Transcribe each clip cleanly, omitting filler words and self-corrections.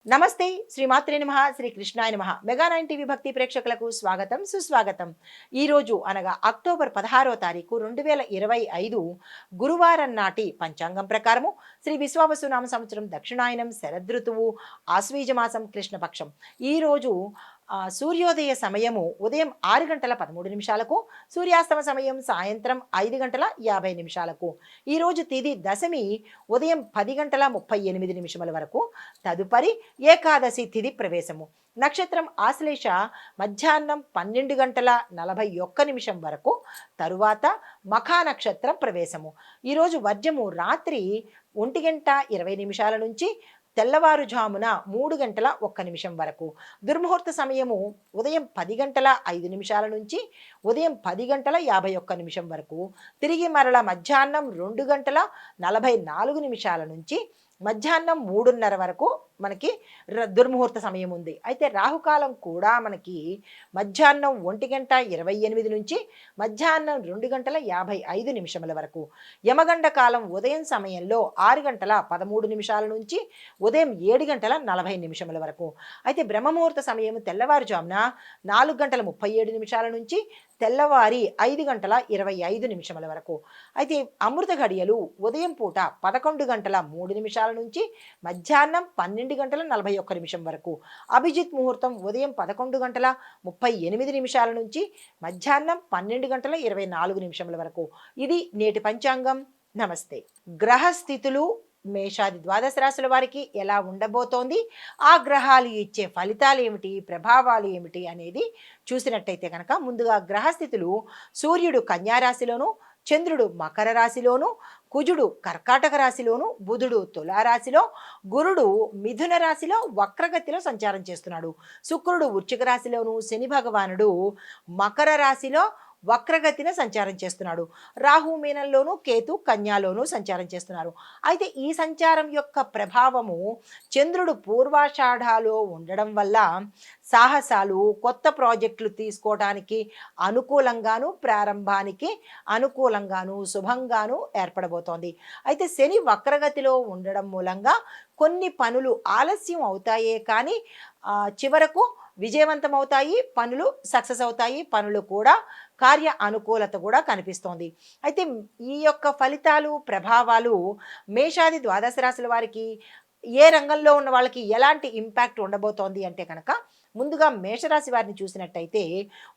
నమస్తే శ్రీమాత్రే నమః శ్రీ కృష్ణాయ నమః మెగా 9 టీవీ భక్తి ప్రేక్షకులకు స్వాగతం సుస్వాగతం. ఈ రోజు అనగా అక్టోబర్ 16వ తారీఖు 2025 గురువారం నాటి పంచాంగం ప్రకారము శ్రీ విశ్వావసునామ సంవత్సరం దక్షిణాయనం శరదృతువు ఆశ్వీజ మాసం కృష్ణపక్షం. ఈ రోజు సూర్యోదయ సమయము ఉదయం 6 గంటల 13 నిమిషాలకు, సూర్యాస్తమ సమయం సాయంత్రం 5 గంటల 50 నిమిషాలకు. ఈరోజు తిథి దశమి ఉదయం 10 గంటల 38 నిమిషముల వరకు. తదుపరి ఏకాదశి తిథి ప్రవేశము. నక్షత్రం ఆశ్లేష మధ్యాహ్నం 12 గంటల 41 నిమిషం వరకు. తరువాత మఖా నక్షత్రం ప్రవేశము. ఈరోజు వర్జము రాత్రి 1 గంట 20 నిమిషాల నుంచి తెల్లవారుజామున 3 గంటల 1 నిమిషం వరకు. దుర్ముహూర్త సమయము ఉదయం 10 గంటల 5 నిమిషాల నుంచి ఉదయం 10 గంటల 51 నిమిషం వరకు. తిరిగి మరల మధ్యాహ్నం 2 గంటల 44 నిమిషాల నుంచి మధ్యాహ్నం 3:30 వరకు మనకి దుర్ముహూర్త సమయం ఉంది. అయితే రాహుకాలం కూడా మనకి మధ్యాహ్నం 1 గంట 28 నుంచి మధ్యాహ్నం 2 గంటల 55 నిమిషముల వరకు. యమగండ కాలం ఉదయం సమయంలో 6 గంటల 13 నిమిషాల నుంచి ఉదయం 7 గంటల 40 నిమిషముల వరకు. అయితే బ్రహ్మముహూర్త సమయం తెల్లవారుజామున 4 గంటల 37 నిమిషాల నుంచి తెల్లవారి 5 గంటల 25 నిమిషముల వరకు. అయితే అమృత ఘడియలు ఉదయం పూట 11 గంటల 3 నిమిషాల నుంచి మధ్యాహ్నం 12 గంటల 41 నిమిషం వరకు. అభిజిత్ ముహూర్తం ఉదయం 11 గంటల 38 నిమిషాల నుంచి మధ్యాహ్నం 12 గంటల 24 నిమిషముల వరకు. ఇది నేటి పంచాంగం. నమస్తే. గ్రహస్థితులు మేషాది ద్వాదశ రాశుల వారికి ఎలా ఉండబోతోంది, ఆ గ్రహాలు ఇచ్చే ఫలితాలు ఏమిటి, ప్రభావాలు ఏమిటి అనేది చూసినట్టయితే కనుక ముందుగా గ్రహస్థితులు సూర్యుడు కన్యా రాశిలోను, చంద్రుడు మకర రాశిలోను, కుజుడు కర్కాటక రాశిలోను, బుధుడు తులారాశిలో, గురుడు మిథున రాశిలో వక్రగతిలో సంచారం చేస్తున్నాడు. శుక్రుడు వృశ్చిక రాశిలోను, శని భగవానుడు మకర రాశిలో వక్రగతిన సంచారం చేస్తున్నాడు. రాహు మీనంలోను, కేతు కన్యాలోను సంచారం చేస్తున్నారు. అయితే ఈ సంచారం యొక్క ప్రభావము చంద్రుడు పూర్వాషాఢాలో ఉండడం వల్ల సాహసాలు, కొత్త ప్రాజెక్టులు తీసుకోవడానికి అనుకూలంగాను, ప్రారంభానికి అనుకూలంగాను, శుభంగాను ఏర్పడబోతోంది. అయితే శని వక్రగతిలో ఉండడం మూలంగా కొన్ని పనులు ఆలస్యం అవుతాయే కానీ చివరకు విజయవంతమవుతాయి, పనులు సక్సెస్ అవుతాయి, పనులు కూడా కార్య అనుకూలత కూడా కనిపిస్తోంది. అయితే ఈ యొక్క ఫలితాలు, ప్రభావాలు మేషాది ద్వాదశ రాశుల వారికి ఏ రంగంలో ఉన్న వాళ్ళకి ఎలాంటి ఇంపాక్ట్ ఉండబోతోంది అంటే కనుక ముందుగా మేషరాశి వారిని చూసినట్టయితే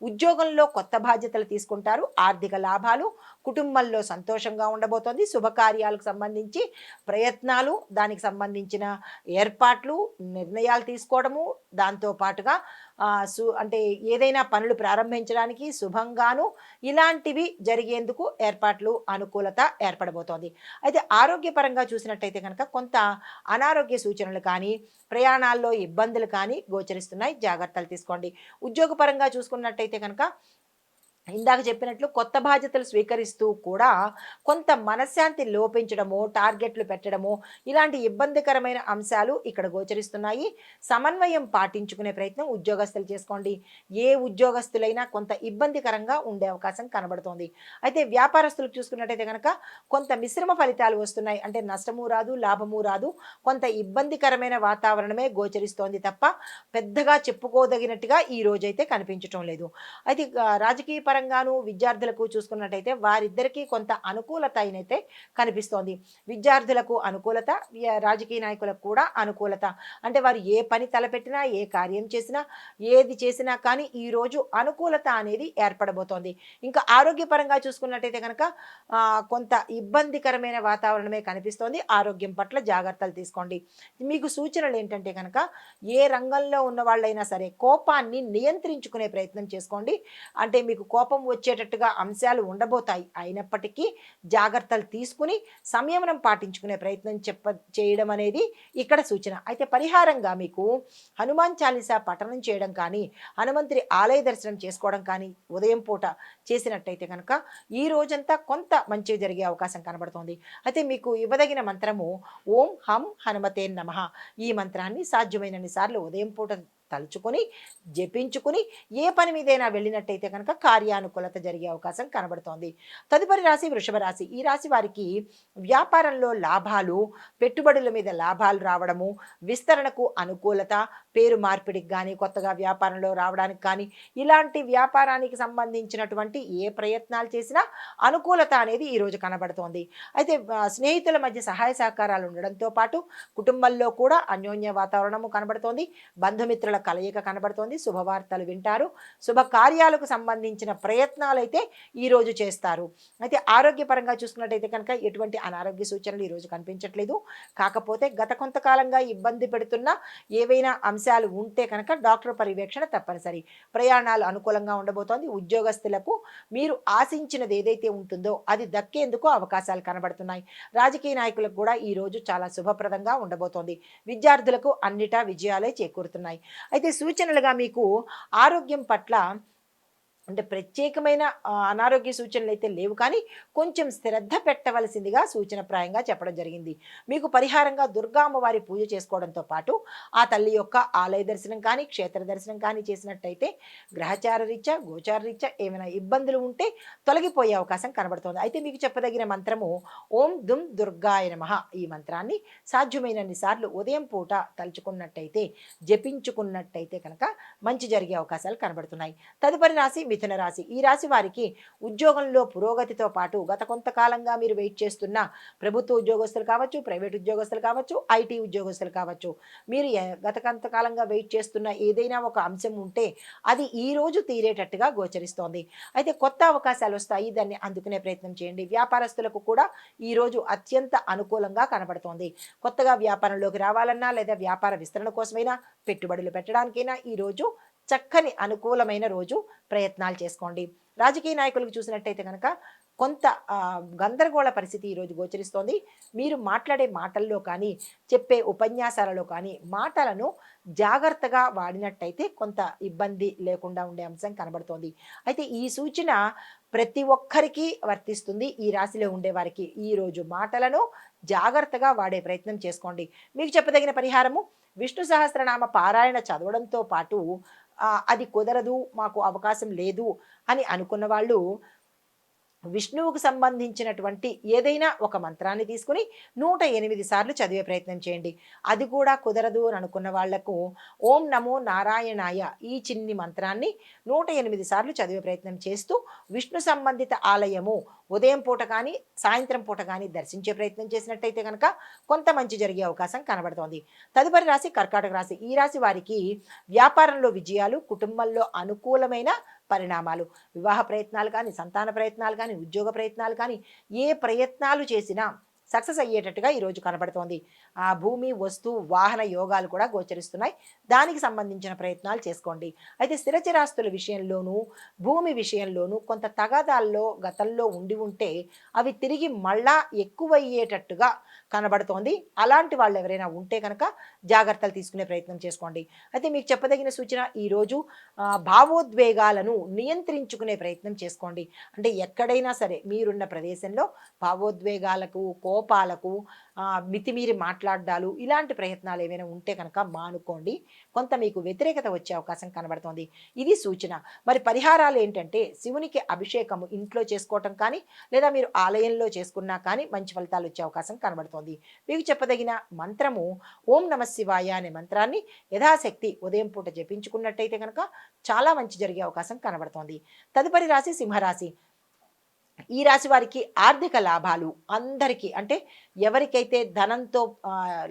ఉద్యోగంలో కొత్త బాధ్యతలు తీసుకుంటారు, ఆర్థిక లాభాలు, కుటుంబంలో సంతోషంగా ఉండబోతోంది, శుభకార్యాలకు సంబంధించి ప్రయత్నాలు, దానికి సంబంధించిన ఏర్పాట్లు, నిర్ణయాలు తీసుకోవడము, దాంతోపాటుగా అంటే ఏదైనా పనులు ప్రారంభించడానికి శుభంగాను ఇలాంటివి జరిగేందుకు ఏర్పాట్లు, అనుకూలత ఏర్పడబోతోంది. అయితే ఆరోగ్యపరంగా చూసినట్టయితే కనుక కొంత అనారోగ్య సూచనలు కానీ, ప్రయాణాల్లో ఇబ్బందులు కానీ గోచరిస్తున్నాయి, జాగ్రత్తలు తీసుకోండి. ఉద్యోగపరంగా చూసుకున్నట్టయితే కనుక ఇందాక చెప్పినట్లు కొత్త బాధ్యతలు స్వీకరిస్తూ కూడా కొంత మనశ్శాంతి లోపించడము, టార్గెట్లు పెట్టడము, ఇలాంటి ఇబ్బందికరమైన అంశాలు ఇక్కడ గోచరిస్తున్నాయి. సమన్వయం పాటించుకునే ప్రయత్నం ఉద్యోగస్తులు చేసుకోండి. ఏ ఉద్యోగస్తులైనా కొంత ఇబ్బందికరంగా ఉండే అవకాశం కనబడుతోంది. అయితే వ్యాపారస్తులకు చూసుకున్నట్టయితే కనుక కొంత మిశ్రమ ఫలితాలు వస్తున్నాయి. అంటే నష్టము రాదు, లాభము రాదు, కొంత ఇబ్బందికరమైన వాతావరణమే గోచరిస్తోంది తప్ప పెద్దగా చెప్పుకోదగినట్టుగా ఈ రోజైతే కనిపించటం లేదు. అయితే రాజకీయ పరంగాను విద్యార్థులకు చూసుకున్నట్టయితే వారిద్దరికీ కొంత అనుకూలత అయినైతే కనిపిస్తోంది. విద్యార్థులకు అనుకూలత, రాజకీయ నాయకులకు కూడా అనుకూలత. అంటే వారు ఏ పని తలపెట్టినా, ఏ కార్యం చేసినా, ఏది చేసినా కానీ ఈరోజు అనుకూలత అనేది ఏర్పడబోతోంది. ఇంకా ఆరోగ్యపరంగా చూసుకున్నట్టయితే కనుక కొంత ఇబ్బందికరమైన వాతావరణమే కనిపిస్తోంది. ఆరోగ్యం పట్ల జాగ్రత్తలు తీసుకోండి. మీకు సూచనలు ఏంటంటే కనుక ఏ రంగంలో ఉన్న వాళ్ళైనా సరే కోపాన్ని నియంత్రించుకునే ప్రయత్నం చేసుకోండి. అంటే మీకు కోపం వచ్చేటట్టుగా అంశాలు ఉండబోతాయి. అయినప్పటికీ జాగ్రత్తలు తీసుకుని సంయమనం పాటించుకునే ప్రయత్నం చేయడం అనేది ఇక్కడ సూచన. అయితే పరిహారంగా మీకు హనుమాన్ చాలీసా పఠనం చేయడం కానీ, హనుమంతుడి ఆలయ దర్శనం చేసుకోవడం కానీ ఉదయం పూట చేసినట్టయితే కనుక ఈ రోజంతా కొంత మంచి జరిగే అవకాశం కనబడుతోంది. అయితే మీకు ఇవ్వదగిన మంత్రము ఓం హం హనుమతే నమః. ఈ మంత్రాన్ని సాధ్యమైనన్ని సార్లు ఉదయం పూట తలుచుకొని జపించుకుని ఏ పని మీదైనా వెళ్ళినట్టయితే కనుక కార్యానుకూలత జరిగే అవకాశం కనబడుతోంది. తదుపరి రాశి వృషభ రాశి. ఈ రాశి వారికి వ్యాపారంలో లాభాలు, పెట్టుబడుల మీద లాభాలు రావడము, విస్తరణకు అనుకూలత, పేరు మార్పిడికి కానీ కొత్తగా వ్యాపారంలో రావడానికి కానీ ఇలాంటి వ్యాపారానికి సంబంధించినటువంటి ఏ ప్రయత్నాలు చేసినా అనుకూలత అనేది ఈరోజు కనబడుతోంది. అయితే స్నేహితుల మధ్య సహాయ సహకారాలు ఉండడంతో పాటు కుటుంబంలో కూడా అన్యోన్య వాతావరణము కనబడుతోంది. బంధుమిత్రుల కలయిక కనబడుతోంది. శుభవార్తలు వింటారు. శుభకార్యాలకు సంబంధించిన ప్రయత్నాలైతే ఈరోజు చేస్తారు. అయితే ఆరోగ్యపరంగా చూసుకున్నట్టయితే కనుక ఎటువంటి అనారోగ్య సూచనలు ఈరోజు కనిపించట్లేదు. కాకపోతే గత కొంతకాలంగా ఇబ్బంది పెడుతున్న ఏవైనా అంశాలు ఉంటే కనుక డాక్టర్ పర్యవేక్షణ తప్పనిసరి. ప్రయాణాలు అనుకూలంగా ఉండబోతోంది. ఉద్యోగస్తులకు మీరు ఆశించినది ఏదైతే ఉంటుందో అది దక్కేందుకు అవకాశాలు కనబడుతున్నాయి. రాజకీయ నాయకులకు కూడా ఈరోజు చాలా శుభప్రదంగా ఉండబోతోంది. విద్యార్థులకు అన్నిటా విజయాలే చేకూరుతున్నాయి. అయితే సూచనలుగా మీకు ఆరోగ్యం పట్ల అంటే ప్రత్యేకమైన అనారోగ్య సూచనలు అయితే లేవు, కానీ కొంచెం శ్రద్ధ పెట్టవలసిందిగా సూచనప్రాయంగా చెప్పడం జరిగింది. మీకు పరిహారంగా దుర్గా అమ్మవారి పూజ చేసుకోవడంతో పాటు ఆ తల్లి యొక్క ఆలయ దర్శనం కానీ క్షేత్ర దర్శనం కానీ చేసినట్టయితే గ్రహచార రీత్యా గోచార రీత్యా ఏమైనా ఇబ్బందులు ఉంటే తొలగిపోయే అవకాశం కనబడుతోంది. అయితే మీకు చెప్పదగిన మంత్రము ఓం దుమ్ దుర్గాయ నమః. ఈ మంత్రాన్ని సాధ్యమైనన్ని సార్లు ఉదయం పూట తలుచుకున్నట్టయితే జపించుకున్నట్టయితే కనుక మంచి జరిగే అవకాశాలు కనబడుతున్నాయి. తదుపరి రాశి మిథున రాశి. ఈ రాశి వారికి ఉద్యోగంలో పురోగతితో పాటు గత కొంతకాలంగా మీరు వెయిట్ చేస్తున్న ప్రభుత్వ ఉద్యోగస్తులు కావచ్చు, ప్రైవేట్ ఉద్యోగస్తులు కావచ్చు, ఐటీ ఉద్యోగస్తులు కావచ్చు, మీరు గత కొంతకాలంగా వెయిట్ చేస్తున్న ఏదైనా ఒక అంశం ఉంటే అది ఈ రోజు తీరేటట్టుగా గోచరిస్తోంది. అయితే కొత్త అవకాశాలు వస్తాయి, దాన్ని అందుకునే ప్రయత్నం చేయండి. వ్యాపారస్తులకు కూడా ఈరోజు అత్యంత అనుకూలంగా కనబడుతోంది. కొత్తగా వ్యాపారంలోకి రావాలన్నా లేదా వ్యాపార విస్తరణ కోసమైనా పెట్టుబడులు పెట్టడానికైనా ఈరోజు చక్కని అనుకూలమైన రోజు. ప్రయత్నాలు చేసుకోండి. రాజకీయ నాయకులకు చూసినట్టయితే కనుక కొంత గందరగోళ పరిస్థితి ఈరోజు గోచరిస్తోంది. మీరు మాట్లాడే మాటల్లో కానీ చెప్పే ఉపన్యాసాలలో కానీ మాటలను జాగ్రత్తగా వాడినట్టయితే కొంత ఇబ్బంది లేకుండా ఉండే అంశం కనబడుతోంది. అయితే ఈ సూచన ప్రతి ఒక్కరికి వర్తిస్తుంది. ఈ రాశిలో ఉండేవారికి ఈరోజు మాటలను జాగ్రత్తగా వాడే ప్రయత్నం చేసుకోండి. మీకు చెప్పదగిన పరిహారము విష్ణు సహస్రనామ పారాయణ చదవడంతో పాటు అది కుదరదు, మాకు అవకాశం లేదు అని అనుకున్న వాళ్ళు విష్ణువుకు సంబంధించినటువంటి ఏదైనా ఒక మంత్రాన్ని తీసుకుని 108 సార్లు చదివే ప్రయత్నం చేయండి. అది కూడా కుదరదు అని అనుకున్న వాళ్లకు ఓం నమో నారాయణాయ ఈ చిన్ని మంత్రాన్ని 108 సార్లు చదివే ప్రయత్నం చేస్తూ విష్ణు సంబంధిత ఆలయము ఉదయం పూట కానీ సాయంత్రం పూట కానీ దర్శించే ప్రయత్నం చేసినట్టయితే కనుక కొంత మంచి జరిగే అవకాశం కనబడుతోంది. తదుపరి రాశి కర్కాటక రాశి. ఈ రాశి వారికి వ్యాపారంలో విజయాలు, కుటుంబంలో అనుకూలమైన పరిణామాలు, వివాహ ప్రయత్నాలు కానీ సంతాన ప్రయత్నాలు కానీ ఉద్యోగ ప్రయత్నాలు కానీ ఏ ప్రయత్నాలు చేసినా సక్సెస్ అయ్యేటట్టుగా ఈరోజు కనబడుతోంది. ఆ భూమి వస్తు వాహన యోగాలు కూడా గోచరిస్తున్నాయి. దానికి సంబంధించిన ప్రయత్నాలు చేసుకోండి. అయితే స్థిరచరాస్తుల విషయంలోనూ భూమి విషయంలోనూ కొంత తగాదాల్లో గతంలో ఉంటే అవి తిరిగి మళ్ళా ఎక్కువయ్యేటట్టుగా కనబడుతోంది. అలాంటి వాళ్ళు ఎవరైనా ఉంటే కనుక జాగ్రత్తలు తీసుకునే ప్రయత్నం చేసుకోండి. అయితే మీకు చెప్పదగిన సూచన ఈరోజు భావోద్వేగాలను నియంత్రించుకునే ప్రయత్నం చేసుకోండి. అంటే ఎక్కడైనా సరే మీరున్న ప్రదేశంలో భావోద్వేగాలకు కోపాలకు మితిమీరి మాట్లాడాలు ఇలాంటి ప్రయత్నాలు ఏమైనా ఉంటే కనుక మానుకోండి. కొంత మీకు వ్యతిరేకత వచ్చే అవకాశం కనబడుతోంది. ఇది సూచన. మరి పరిహారాలు ఏంటంటే శివునికి అభిషేకము ఇంట్లో చేసుకోవటం కానీ లేదా మీరు ఆలయంలో చేసుకున్నా కానీ మంచి ఫలితాలు వచ్చే అవకాశం కనబడుతోంది. మీకు చెప్పదగిన మంత్రము ఓం నమ శివాయ అనే మంత్రాన్ని యథాశక్తి ఉదయం పూట జపించుకున్నట్టయితే కనుక చాలా మంచి జరిగే అవకాశం కనబడుతోంది. తదుపరి రాశి సింహరాశి. ఈ రాశి వారికి ఆర్థిక లాభాలు అందరికీ, అంటే ఎవరికైతే ధనంతో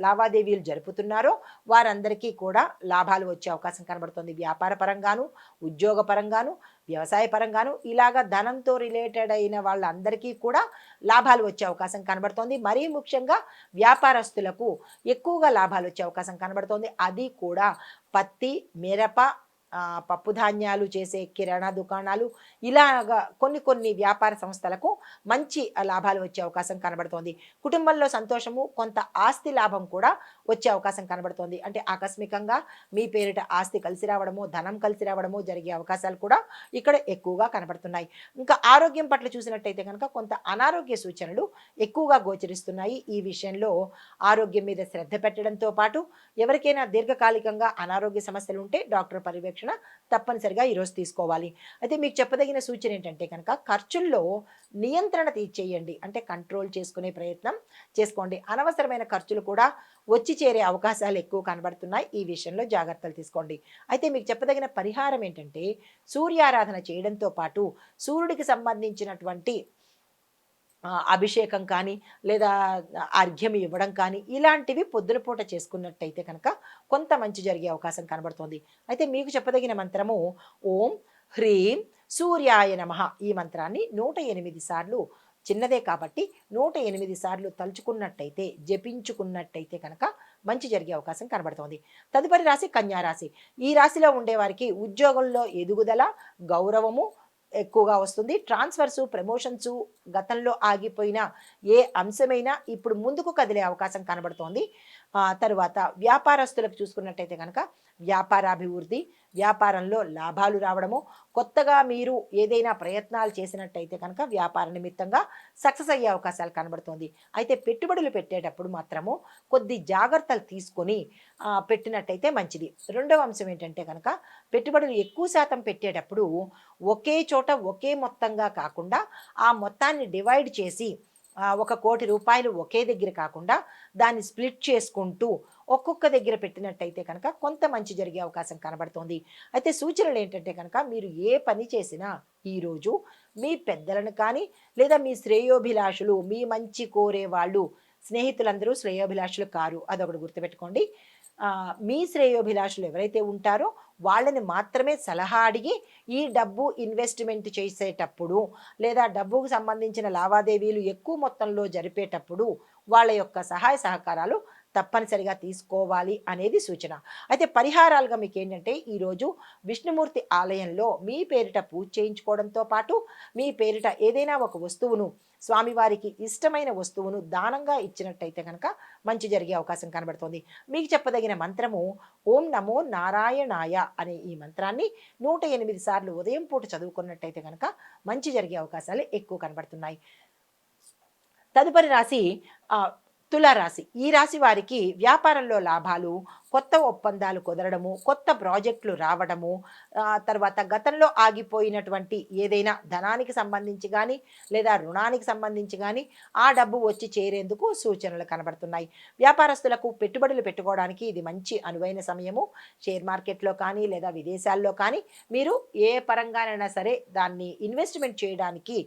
లావాదేవీలు జరుపుతున్నారో వారందరికీ కూడా లాభాలు వచ్చే అవకాశం కనబడుతుంది. వ్యాపార పరంగాను, ఉద్యోగ పరంగాను, వ్యవసాయ పరంగాను ఇలాగా ధనంతో రిలేటెడ్ అయిన వాళ్ళందరికీ కూడా లాభాలు వచ్చే అవకాశం కనబడుతోంది. మరీ ముఖ్యంగా వ్యాపారస్తులకు ఎక్కువగా లాభాలు వచ్చే అవకాశం కనబడుతోంది. అది కూడా పత్తి, మిరప, పప్పు ధాన్యాలు చేసే కిరాణా దుకాణాలు ఇలాగా కొన్ని వ్యాపార సంస్థలకు మంచి లాభాలు వచ్చే అవకాశం కనబడుతోంది. కుటుంబంలో సంతోషము, కొంత ఆస్తి లాభం కూడా వచ్చే అవకాశం కనబడుతోంది. అంటే ఆకస్మికంగా మీ పేరిట ఆస్తి కలిసి రావడము, ధనం కలిసి రావడము జరిగే అవకాశాలు కూడా ఇక్కడ ఎక్కువగా కనబడుతున్నాయి. ఇంకా ఆరోగ్యం పట్ల చూసినట్టయితే కనుక కొంత అనారోగ్య సూచనలు ఎక్కువగా గోచరిస్తున్నాయి. ఈ విషయంలో ఆరోగ్యం మీద శ్రద్ధ పెట్టడంతో పాటు ఎవరికైనా దీర్ఘకాలికంగా అనారోగ్య సమస్యలు ఉంటే డాక్టర్ పర్యవేక్షణ తప్పనిసరిగా ఈరోజు తీసుకోవాలి. అయితే మీకు చెప్పదగిన సూచన ఏంటంటే కనుక ఖర్చుల్లో నియంత్రణ చేయండి. అంటే కంట్రోల్ చేసుకునే ప్రయత్నం చేసుకోండి. అనవసరమైన ఖర్చులు కూడా వచ్చి చేరే అవకాశాలు ఎక్కువ కనబడుతున్నాయి. ఈ విషయంలో జాగ్రత్తలు తీసుకోండి. అయితే మీకు చెప్పదగిన పరిహారం ఏంటంటే సూర్యారాధన చేయడంతో పాటు సూర్యుడికి సంబంధించినటువంటి అభిషేకం కానీ లేదా అర్ఘ్యం ఇవ్వడం కానీ ఇలాంటివి పొద్దున పూట చేసుకున్నట్టయితే కనుక కొంత మంచి జరిగే అవకాశం కనబడుతోంది. అయితే మీకు చెప్పదగిన మంత్రము ఓం హ్రీం సూర్యాయ నమః. ఈ మంత్రాన్ని 108 సార్లు, చిన్నదే కాబట్టి 108 సార్లు తలుచుకున్నట్టయితే జపించుకున్నట్టయితే కనుక మంచి జరిగే అవకాశం కనబడుతోంది. తదుపరి రాశి కన్యా రాశి. ఈ రాశిలో ఉండేవారికి ఉద్యోగంలో ఎదుగుదల, గౌరవము ఎక్కువగా వస్తుంది. ట్రాన్స్ఫర్స్, ప్రమోషన్స్, గతంలో ఆగిపోయిన ఏ అంశమైనా ఇప్పుడు ముందుకు కదిలే అవకాశం కనబడుతోంది. తరువాత వ్యాపారస్తులకు చూసుకున్నట్టయితే కనుక వ్యాపారాభివృద్ధి, వ్యాపారంలో లాభాలు రావడము, కొత్తగా మీరు ఏదైనా ప్రయత్నాలు చేసినట్టయితే కనుక వ్యాపార నిమిత్తంగా సక్సెస్ అయ్యే అవకాశాలు కనబడుతోంది. అయితే పెట్టుబడులు పెట్టేటప్పుడు మాత్రము కొద్ది జాగ్రత్తలు తీసుకొని పెట్టినట్టయితే మంచిది. రెండవ అంశం ఏంటంటే కనుక పెట్టుబడులు ఎక్కువ శాతం పెట్టేటప్పుడు ఒకే చోట ఒకే మొత్తంగా కాకుండా ఆ మొత్తాన్ని డివైడ్ చేసి 1,00,00,000 రూపాయలు ఒకే దగ్గర కాకుండా దాన్ని స్ప్లిట్ చేసుకుంటూ ఒక్కొక్క దగ్గర పెట్టినట్టయితే కనుక కొంత మంచి జరిగే అవకాశం కనబడుతోంది. అయితే సూచనలు ఏంటంటే కనుక మీరు ఏ పని చేసినా ఈరోజు మీ పెద్దలను కానీ లేదా మీ శ్రేయోభిలాషులు, మీ మంచి కోరే వాళ్ళు, స్నేహితులందరూ శ్రేయోభిలాషులు కారు, అదొకటి గుర్తుపెట్టుకోండి. మీ శ్రేయోభిలాషులు ఎవరైతే ఉంటారో వాళ్ళని మాత్రమే సలహా అడిగి ఈ డబ్బు ఇన్వెస్ట్మెంట్ చేసేటప్పుడు లేదా డబ్బుకు సంబంధించిన లావాదేవీలు ఎక్కువ మొత్తంలో జరిపేటప్పుడు వాళ్ళ యొక్క సహాయ సహకారాలు తప్పనిసరిగా తీసుకోవాలి అనేది సూచన. అయితే పరిహారాలుగా మీకు ఏంటంటే ఈరోజు విష్ణుమూర్తి ఆలయంలో మీ పేరిట పూజ చేయించుకోవడంతో పాటు మీ పేరిట ఏదైనా ఒక వస్తువును, స్వామివారికి ఇష్టమైన వస్తువును దానంగా ఇచ్చినట్టయితే కనుక మంచి జరిగే అవకాశం కనబడుతుంది. మీకు చెప్పదగిన మంత్రము ఓం నమో నారాయణాయ అనే ఈ మంత్రాన్ని 108 సార్లు ఉదయం పూట చదువుకున్నట్టయితే కనుక మంచి జరిగే అవకాశాలు ఎక్కువ కనబడుతున్నాయి. తదుపరి రాశి తులారాశి. ఈ రాశి వారికి వ్యాపారంలో లాభాలు, కొత్త ఒప్పందాలు కుదరడము, కొత్త ప్రాజెక్టులు రావడము, తర్వాత గతంలో ఆగిపోయినటువంటి ఏదైనా ధనానికి సంబంధించి కానీ లేదా రుణానికి సంబంధించి కానీ ఆ డబ్బు వచ్చి చేరేందుకు సూచనలు కనబడుతున్నాయి. వ్యాపారస్తులకు పెట్టుబడులు పెట్టుకోవడానికి ఇది మంచి అనువైన సమయము. షేర్ మార్కెట్లో కానీ లేదా విదేశాల్లో కానీ మీరు ఏ పరంగానైనా సరే దాన్ని ఇన్వెస్ట్మెంట్ చేయడానికి,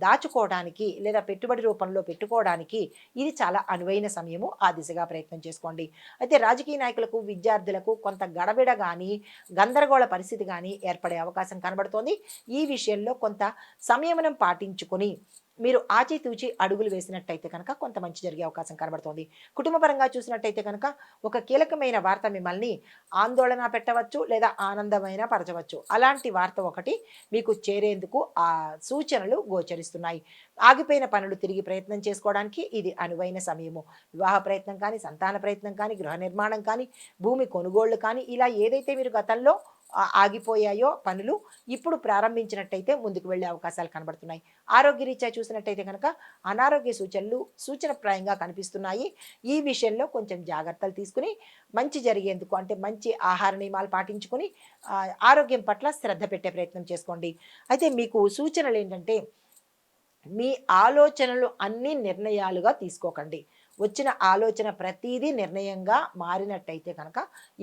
దాచుకోవడానికి లేదా పెట్టుబడి రూపంలో పెట్టుకోవడానికి ఇది చాలా అనువైన సమయము. ఆ దిశగా ప్రయత్నం చేసుకోండి. అయితే రాజకీయ నాయకులకు, విద్యార్థులకు కొంత గడబిడ కానీ గందరగోళ పరిస్థితి కానీ ఏర్పడే అవకాశం కనబడుతోంది. ఈ విషయంలో కొంత సంయమనం పాటించుకొని మీరు ఆచితూచి అడుగులు వేసినట్టయితే కనుక కొంత మంచి జరిగే అవకాశం కనబడుతోంది. కుటుంబ పరంగా చూసినట్టయితే కనుక ఒక కీలకమైన వార్త మిమ్మల్ని ఆందోళన పెట్టవచ్చు లేదా ఆనందమైన పరచవచ్చు. అలాంటి వార్త ఒకటి మీకు చేరేందుకు ఆ సూచనలు గోచరిస్తున్నాయి. ఆగిపోయిన పనులు తిరిగి ప్రయత్నం చేసుకోవడానికి ఇది అనువైన సమయము. వివాహ ప్రయత్నం కానీ, సంతాన ప్రయత్నం కానీ, గృహ నిర్మాణం కానీ, భూమి కొనుగోళ్లు కానీ ఇలా ఏదైతే మీరు గతంలో ఆగిపోయాయో పనులు ఇప్పుడు ప్రారంభించినట్టయితే ముందుకు వెళ్ళే అవకాశాలు కనబడుతున్నాయి. ఆరోగ్యరీత్యా చూసినట్టయితే కనుక అనారోగ్య సూచనలు సూచనప్రాయంగా కనిపిస్తున్నాయి. ఈ విషయంలో కొంచెం జాగ్రత్తలు తీసుకుని మంచి జరిగేందుకు, అంటే మంచి ఆహార నియమాలు పాటించుకొని ఆరోగ్యం పట్ల శ్రద్ధ పెట్టే ప్రయత్నం చేసుకోండి. అయితే మీకు సూచనలు ఏంటంటే మీ ఆలోచనలు అన్నీ నిర్ణయాలుగా తీసుకోకండి. వచ్చిన ఆలోచన ప్రతీదీ నిర్ణయంగా మారినట్టయితే కనుక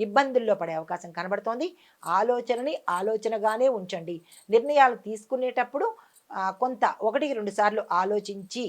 ఇబ్బందుల్లో పడే అవకాశం కనబడుతోంది. ఆలోచనని ఆలోచనగానే ఉంచండి. నిర్ణయాలు తీసుకునేటప్పుడు కొంత 1-2 సార్లు ఆలోచించి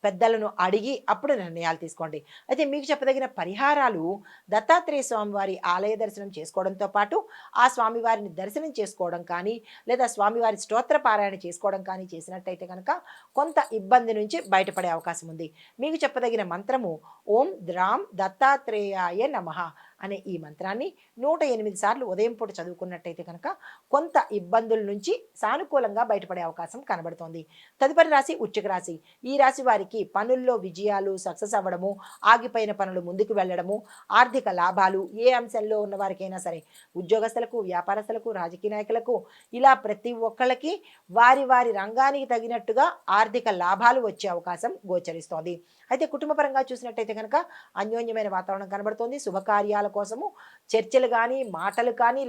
పెద్దలను అడిగి అప్పుడు నిర్ణయాలు తీసుకోండి. అయితే మీకు చెప్పదగిన పరిహారాలు దత్తాత్రేయ స్వామివారి ఆలయ దర్శనం చేసుకోవడంతో పాటు ఆ స్వామివారిని దర్శనం చేసుకోవడం కానీ లేదా స్వామివారి స్తోత్ర పారాయణ చేసుకోవడం కానీ చేసినట్టయితే కనుక కొంత ఇబ్బంది నుంచి బయటపడే అవకాశం ఉంది. మీకు చెప్పదగిన మంత్రము ఓం ద్రాం దత్తాత్రేయాయ నమః అనే ఈ మంత్రాన్ని 108 సార్లు ఉదయం పూట చదువుకున్నట్టయితే కనుక కొంత ఇబ్బందుల నుంచి సానుకూలంగా బయటపడే అవకాశం కనబడుతోంది. తదుపరి రాశి వృశ్చిక రాశి. ఈ రాశి వారికి పనుల్లో విజయాలు, సక్సెస్ అవ్వడము, ఆగిపోయిన పనులు ముందుకు వెళ్ళడము, ఆర్థిక లాభాలు, ఏ అంశంలో ఉన్న వారికైనా సరే, ఉద్యోగస్తులకు, వ్యాపారస్తులకు, రాజకీయ నాయకులకు, ఇలా ప్రతి ఒక్కళ్ళకి వారి వారి రంగానికి తగినట్టుగా ఆర్థిక లాభాలు వచ్చే అవకాశం గోచరిస్తోంది. అయితే కుటుంబ పరంగా చూసినట్టయితే కనుక అన్యోన్యమైన వాతావరణం కనబడుతోంది. శుభకార్యాల కోసము చర్చలు కానీ, మాటలు కానీ,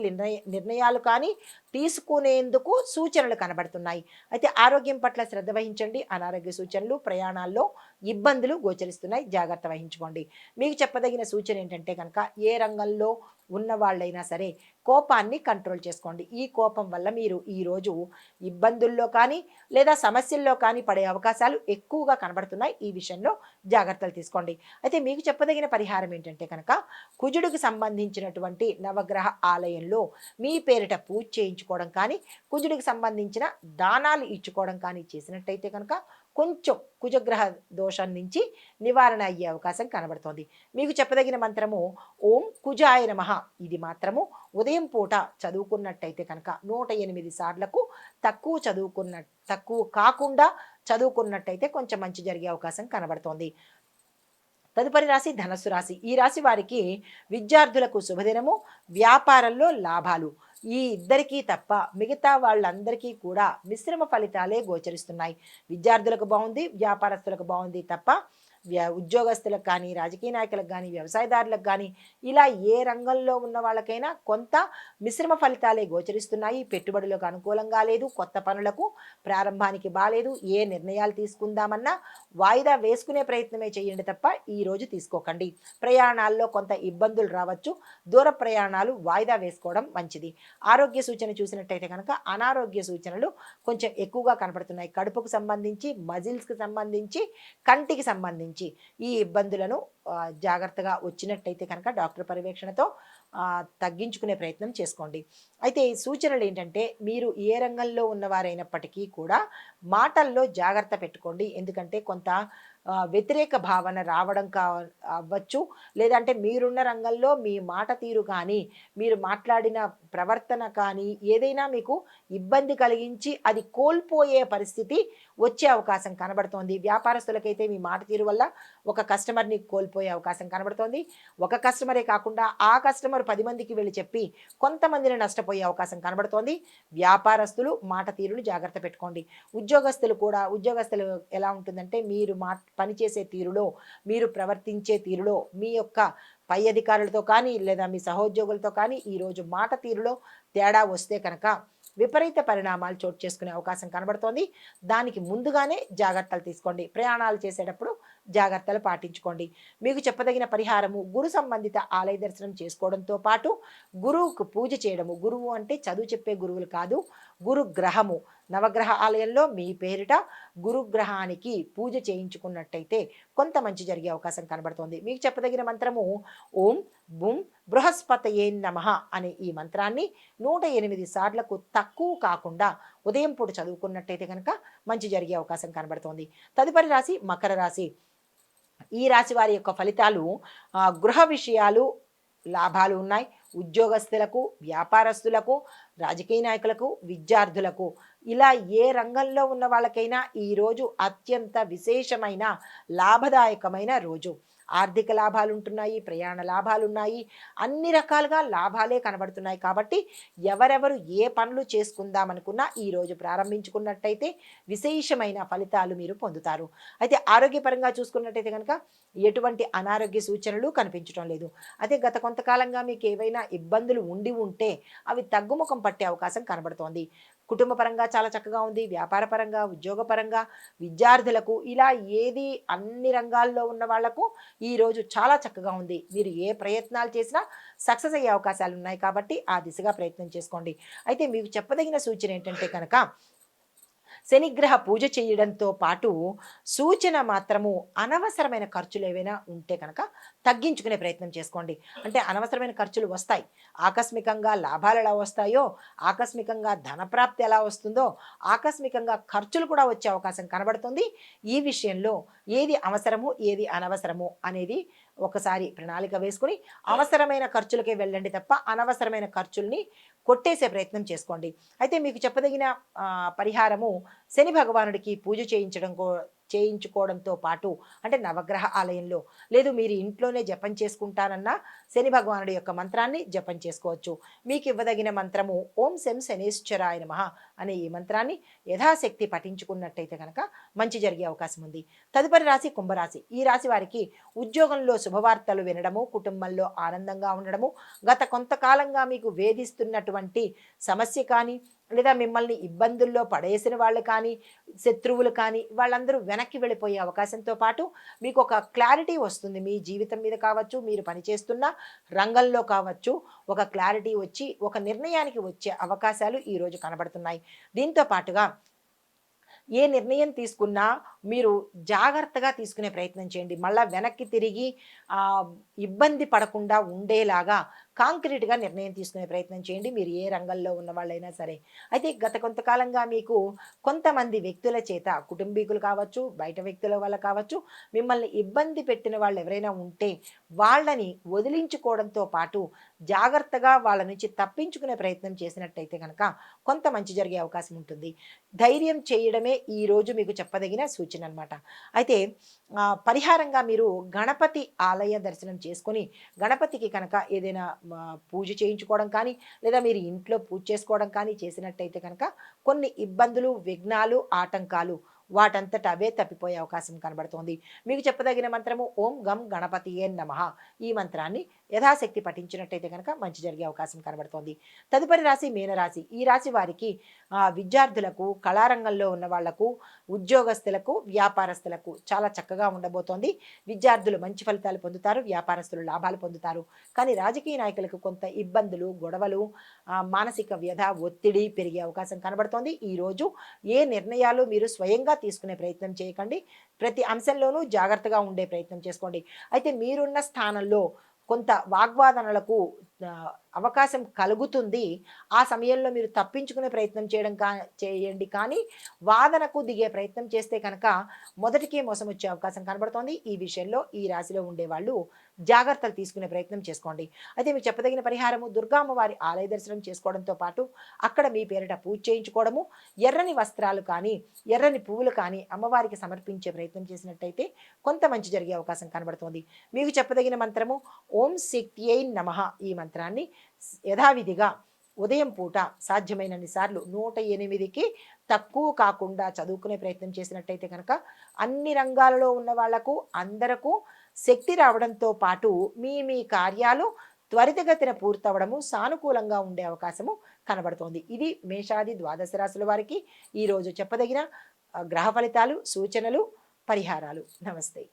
నిర్ణయాలు కానీ తీసుకునేందుకు సూచనలు కనబడుతున్నాయి. అయితే ఆరోగ్యం పట్ల శ్రద్ధ వహించండి. అనారోగ్య సూచనలు, ప్రయాణాల్లో ఇబ్బందులు గోచరిస్తున్నాయి, జాగ్రత్త వహించుకోండి. మీకు చెప్పదగిన సూచన ఏంటంటే కనుక ఏ రంగంలో ఉన్న వాళ్ళైనా సరే కోపాన్ని కంట్రోల్ చేసుకోండి. ఈ కోపం వల్ల మీరు ఈరోజు ఇబ్బందుల్లో కానీ లేదా సమస్యల్లో కానీ పడే అవకాశాలు ఎక్కువగా కనబడుతున్నాయి. ఈ విషయంలో జాగ్రత్తలు తీసుకోండి. అయితే మీకు చెప్పదగిన పరిహారం ఏంటంటే కనుక కుజుడికి సంబంధించినటువంటి నవగ్రహ ఆలయంలో మీ పేరిట పూజ చేయించుకోవడం కానీ, కుజుడికి సంబంధించిన దానాలు ఇచ్చుకోవడం కానీ చేసినట్టయితే కనుక కొంచెం కుజగ్రహ దోషం నుంచి నివారణ అయ్యే అవకాశం కనబడుతోంది. మీకు చెప్పదగిన మంత్రము ఓం కుజాయ నమః. ఇది మాత్రము ఉదయం పూట చదువుకున్నట్టయితే కనుక 108 సార్లకు తక్కువ కాకుండా చదువుకున్నట్టయితే కొంచెం మంచి జరిగే అవకాశం కనబడుతోంది. తదుపరి రాశి ధనస్సు రాశి. ఈ రాశి వారికి విద్యార్థులకు శుభదినము, వ్యాపారంలో లాభాలు. ఈ ఇద్దరికీ తప్ప మిగతా వాళ్ళందరికీ కూడా మిశ్రమ ఫలితాలే గోచరిస్తున్నాయి. విద్యార్థులకు బాగుంది, వ్యాపారస్తులకు బాగుంది తప్ప ఉద్యోగస్తులకు కానీ, రాజకీయ నాయకులకు కానీ, వ్యవసాయదారులకు కానీ, ఇలా ఏ రంగంలో ఉన్న వాళ్ళకైనా కొంత మిశ్రమ ఫలితాలే గోచరిస్తున్నాయి. పెట్టుబడులకు అనుకూలంగా లేదు, కొత్త పనులకు ప్రారంభానికి బాలేదు, ఏ నిర్ణయాలు తీసుకుందామన్నా వాయిదా వేసుకునే ప్రయత్నమే చేయండి తప్ప ఈరోజు తీసుకోకండి. ప్రయాణాల్లో కొంత ఇబ్బందులు రావచ్చు, దూర ప్రయాణాలు వాయిదా వేసుకోవడం మంచిది. ఆరోగ్య సూచన చూసినట్టయితే కనుక అనారోగ్య సూచనలు కొంచెం ఎక్కువగా కనపడుతున్నాయి. కడుపుకు సంబంధించి, మజిల్స్కి సంబంధించి, కంటికి సంబంధించి ఈ ఇబ్బందులను జాగ్రత్తగా వచ్చినట్టయితే కనుక డాక్టర్ పర్యవేక్షణతో తగ్గించుకునే ప్రయత్నం చేసుకోండి. అయితే ఈ సూచనలు ఏంటంటే మీరు ఏ రంగంలో ఉన్నవారైనప్పటికీ కూడా మాటల్లో జాగ్రత్త పెట్టుకోండి. ఎందుకంటే కొంత వ్యతిరేక భావన రావడం అవ్వచ్చు, లేదంటే మీరున్న రంగంలో మీ మాట తీరు కానీ, మీరు మాట్లాడిన ప్రవర్తన కానీ ఏదైనా మీకు ఇబ్బంది కలిగించి అది కోల్పోయే పరిస్థితి వచ్చే అవకాశం కనబడుతోంది. వ్యాపారస్తులకైతే మీ మాట తీరు వల్ల ఒక కస్టమర్ని కోల్పోయే అవకాశం కనబడుతోంది. ఒక కస్టమరే కాకుండా ఆ కస్టమర్ 10 మందికి వెళ్ళి చెప్పి కొంతమందిని నష్టపోయే అవకాశం కనబడుతోంది. వ్యాపారస్తులు మాట తీరును జాగ్రత్త పెట్టుకోండి. ఉద్యోగస్తులు ఎలా ఉంటుందంటే మీరు పనిచేసే తీరులో, మీరు ప్రవర్తించే తీరులో, మీ యొక్క పై అధికారులతో కానీ లేదా మీ సహోద్యోగులతో కానీ ఈరోజు మాట తీరులో తేడా వస్తే కనుక విపరీత పరిణామాలు చోటు చేసుకునే అవకాశం కనబడుతోంది. దానికి ముందుగానే జాగ్రత్తలు తీసుకోండి. ప్రయాణాలు చేసేటప్పుడు జాగ్రత్తలు పాటించుకోండి. మీకు చెప్పదగిన పరిహారము గురు సంబంధిత ఆలయ దర్శనం చేసుకోవడంతో పాటు గురువుకు పూజ చేయడము. గురువు అంటే చదువు చెప్పే గురువులు కాదు, గురుగ్రహము. నవగ్రహ ఆలయంలో మీ పేరిట గురుగ్రహానికి పూజ చేయించుకున్నట్టయితే కొంత మంచి జరిగే అవకాశం కనబడుతోంది. మీకు చెప్పదగిన మంత్రము ఓం బుం బృహస్పతయే నమః అనే ఈ మంత్రాన్ని 108 సార్లకు తక్కువ కాకుండా ఉదయం పూట చదువుకున్నట్టయితే కనుక మంచి జరిగే అవకాశం కనబడుతోంది. తదుపరి రాశి మకర రాశి. ఈ రాశి వారి యొక్క ఫలితాలు గృహ విషయాలు లాభాలు ఉన్నాయి. ఉద్యోగస్తులకు, వ్యాపారస్తులకు, రాజకీయ నాయకులకు, విద్యార్థులకు, ఇలా ఏ రంగంలో ఉన్న వాళ్ళకైనా ఈరోజు అత్యంత విశేషమైన లాభదాయకమైన రోజు. ఆర్థిక లాభాలు ఉంటున్నాయి, ప్రయాణ లాభాలు ఉన్నాయి, అన్ని రకాలుగా లాభాలే కనబడుతున్నాయి. కాబట్టి ఎవరెవరు ఏ పనులు చేసుకుందామనుకున్నా ఈరోజు ప్రారంభించుకున్నట్టయితే విశేషమైన ఫలితాలు మీరు పొందుతారు. అయితే ఆరోగ్యపరంగా చూసుకున్నట్టయితే కనుక ఎటువంటి అనారోగ్య సూచనలు కనిపించడం లేదు. అయితే గత కొంతకాలంగా మీకు ఏవైనా ఇబ్బందులు ఉంటే అవి తగ్గుముఖం పట్టే అవకాశం కనబడుతోంది. కుటుంబ పరంగా చాలా చక్కగా ఉంది, వ్యాపార పరంగా, ఉద్యోగపరంగా, విద్యార్థులకు, ఇలా ఏది అన్ని రంగాల్లో ఉన్న వాళ్లకు ఈరోజు చాలా చక్కగా ఉంది. మీరు ఏ ప్రయత్నాలు చేసినా సక్సెస్ అయ్యే అవకాశాలు ఉన్నాయి. కాబట్టి ఆ దిశగా ప్రయత్నం చేసుకోండి. అయితే మీకు చెప్పదగిన సూచన ఏంటంటే కనుక శనిగ్రహ పూజ చేయడంతో పాటు సూచన మాత్రము అనవసరమైన ఖర్చులు ఏవైనా ఉంటే కనుక తగ్గించుకునే ప్రయత్నం చేసుకోండి. అంటే అనవసరమైన ఖర్చులు వస్తాయి. ఆకస్మికంగా లాభాలు ఎలా వస్తాయో, ఆకస్మికంగా ధనప్రాప్తి ఎలా వస్తుందో, ఆకస్మికంగా ఖర్చులు కూడా వచ్చే అవకాశం కనబడుతుంది. ఈ విషయంలో ఏది అవసరము, ఏది అనవసరము అనేది ఒకసారి ప్రణాళిక వేసుకుని అవసరమైన ఖర్చులకే వెళ్ళండి తప్ప అనవసరమైన ఖర్చుల్ని కొట్టేసే ప్రయత్నం చేసుకోండి. అయితే మీకు చెప్పదగిన పరిహారము శని భగవానుడికి పూజ చేయించుకోవడంతో పాటు అంటే నవగ్రహ ఆలయంలో లేదు మీరు ఇంట్లోనే జపం చేసుకుంటానన్నా శని భగవానుడి యొక్క మంత్రాన్ని జపం చేసుకోవచ్చు. మీకు ఇవ్వదగిన మంత్రము ఓం శం శనేశ్వరాయ నమః అనే ఈ మంత్రాన్ని యథాశక్తి పఠించుకున్నట్టయితే కనుక మంచి జరిగే అవకాశం ఉంది. తదుపరి రాశి కుంభరాశి. ఈ రాశి వారికి ఉద్యోగంలో శుభవార్తలు వినడము, కుటుంబంలో ఆనందంగా ఉండడము, గత కొంతకాలంగా మీకు వేధిస్తున్నటువంటి సమస్య కానీ లేదా మిమ్మల్ని ఇబ్బందుల్లో పడేసిన వాళ్ళు కానీ శత్రువులు కానీ వాళ్ళందరూ వెనక్కి వెళ్ళిపోయే అవకాశంతో పాటు మీకు ఒక క్లారిటీ వస్తుంది. మీ జీవితం మీద కావచ్చు, మీరు పనిచేస్తున్న రంగంలో కావచ్చు, ఒక క్లారిటీ వచ్చి ఒక నిర్ణయానికి వచ్చే అవకాశాలు ఈరోజు కనబడుతున్నాయి. దీంతో పాటుగా ఏ నిర్ణయం తీసుకున్నా మీరు జాగ్రత్తగా తీసుకునే ప్రయత్నం చేయండి. మళ్ళా వెనక్కి తిరిగి ఇబ్బంది పడకుండా ఉండేలాగా కాంక్రీట్‌గా నిర్ణయం తీసుకునే ప్రయత్నం చేయండి. మీరు ఏ రంగంలో ఉన్నవాళ్ళైనా సరే. అయితే గత కొంతకాలంగా మీకు కొంతమంది వ్యక్తుల చేత కుటుంబీకులు కావచ్చు, బయట వ్యక్తుల వల్ల కావచ్చు, మిమ్మల్ని ఇబ్బంది పెట్టిన వాళ్ళు ఎవరైనా ఉంటే వాళ్ళని వదిలించుకోవడంతో పాటు జాగ్రత్తగా వాళ్ళ నుంచి తప్పించుకునే ప్రయత్నం చేసినట్టయితే గనక కొంత మంచి జరిగే అవకాశం ఉంటుంది. ధైర్యం చేయడమే ఈరోజు మీకు చెప్పదగిన సూచన అనమాట. అయితే పరిహారంగా మీరు గణపతి ఆలయ దర్శనం చేసుకొని గణపతికి కనుక ఏదైనా పూజ చేయించుకోవడం కానీ లేదా మీరు ఇంట్లో పూజ చేసుకోవడం కానీ చేసినట్టయితే కనుక కొన్ని ఇబ్బందులు, విఘ్నాలు, ఆటంకాలు వాటంతట అవే తప్పిపోయే అవకాశం కనబడుతోంది. మీకు చెప్పదగిన మంత్రము ఓం గం గణపతియే నమః. ఈ మంత్రాన్ని యథాశక్తి పఠించినట్టయితే కనుక మంచి జరిగే అవకాశం కనబడుతోంది. తదుపరి రాశి మీనరాశి. ఈ రాశి వారికి విద్యార్థులకు, కళారంగంలో ఉన్న వాళ్లకు, ఉద్యోగస్తులకు, వ్యాపారస్తులకు చాలా చక్కగా ఉండబోతోంది. విద్యార్థులు మంచి ఫలితాలు పొందుతారు, వ్యాపారస్తులు లాభాలు పొందుతారు. కానీ రాజకీయ నాయకులకు కొంత ఇబ్బందులు, గొడవలు, మానసిక వ్యధ, ఒత్తిడి పెరిగే అవకాశం కనబడుతోంది. ఈరోజు ఏ నిర్ణయాలు మీరు స్వయంగా తీసుకునే ప్రయత్నం చేయకండి. ప్రతి అంశంలోనూ జాగ్రత్తగా ఉండే ప్రయత్నం చేసుకోండి. అయితే మీరున్న స్థానంలో కొంత వాగ్వాదనలకు అవకాశం కలుగుతుంది. ఆ సమయంలో మీరు తప్పించుకునే ప్రయత్నం చేయండి. కానీ వాదనకు దిగే ప్రయత్నం చేస్తే కనుక మొదటికే మోసం వచ్చే అవకాశం కనబడుతోంది. ఈ విషయంలో ఈ రాశిలో ఉండేవాళ్ళు జాగ్రత్తలు తీసుకునే ప్రయత్నం చేసుకోండి. అయితే మీకు చెప్పదగిన పరిహారము దుర్గామ్మవారి ఆలయ దర్శనం చేసుకోవడంతో పాటు అక్కడ మీ పేరిట పూజ చేయించుకోవడము, ఎర్రని వస్త్రాలు కానీ ఎర్రని పువ్వులు కానీ అమ్మవారికి సమర్పించే ప్రయత్నం చేసినట్టయితే కొంత మంచి జరిగే అవకాశం కనబడుతోంది. మీకు చెప్పదగిన మంత్రము ఓం శక్తియై నమః. ఈ మంత్రాన్ని యథావిధిగా ఉదయం పూట సాధ్యమైనన్ని సార్లు 108కి తక్కువ కాకుండా చదువుకునే ప్రయత్నం చేసినట్టయితే కనుక అన్ని రంగాలలో ఉన్న వాళ్లకు అందరకు శక్తి రావడంతో పాటు మీ కార్యాలు త్వరితగతిన పూర్తవడము, సానుకూలంగా ఉండే అవకాశము కనబడుతోంది. ఇది మేషాది ద్వాదశ రాశుల వారికి ఈరోజు చెప్పదగిన గ్రహ ఫలితాలు, సూచనలు, పరిహారాలు. నమస్తే.